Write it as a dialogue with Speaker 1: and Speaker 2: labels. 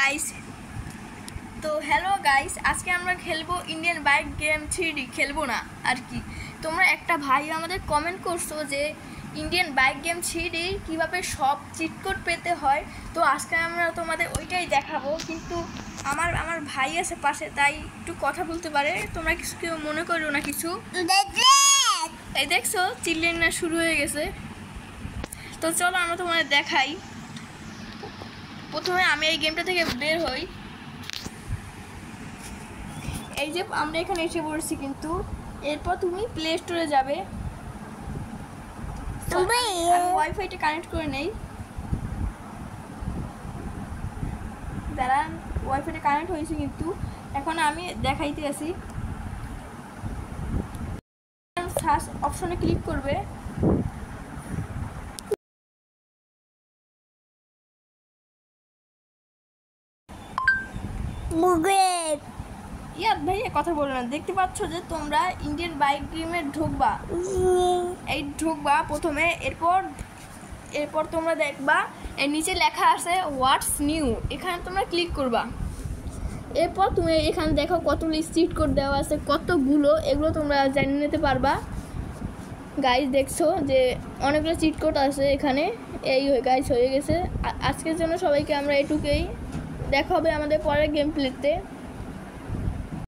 Speaker 1: Guys, hello guys, আজকে আমরা খেলবো ইন্ডিয়ান বাইক গেম 3D। খেলবো না আর কি। তোমরা একটা ভাই আমাদের কমেন্ট করছো যে ইন্ডিয়ান বাইক গেম 3D কীভাবে সব চিট কোড পেতে হয়। তো আজকে আমরা তোমাদের ওইটাই দেখাবো, কিন্তু আমার ভাই আছে পাশে, তাই একটু কথা বলতে পারে। তোমরা কিছু কেউ মনে করো না কিছু। এই দেখছো চিল্লেন না শুরু হয়ে গেছে। তো চলো আমরা তোমাদের দেখাই। প্রথমে আমি এই গেমটা থেকে বের হই। এই যে আমরা এখানে এসে পড়ছি, কিন্তু এরপর তুমি প্লে স্টোরে যাবে। আমি ওয়াইফাইটা কানেক্ট করে নেই, দাঁড়ান। ওয়াইফাইটা কানেক্ট হয়েছে, কিন্তু এখন আমি দেখাইতে আছি। সার্চ অপশনে ক্লিক করবে। ভাইয়া কথা বলো না। দেখতে পাচ্ছ যে তোমরা ইন্ডিয়ান বাইক গেমে ঢুকবা, এই ঢুকবা প্রথমে। এরপর তোমরা দেখবা এর নিচে লেখা আছে হোয়াটস নিউ, এখানে তোমরা ক্লিক করবা। এরপর তুমি এখানে দেখো কতগুলো চিট কোড দেওয়া আছে, কতগুলো, এগুলো তোমরা জানিয়ে নিতে পারবা। গাইস দেখছো যে অনেকগুলো চিট কোড আছে এখানে। এই গাইস হয়ে গেছে আজকের জন্য। সবাইকে আমরা এটুকুই, দেখা হবে আমাদের পরের গেম প্লেতে।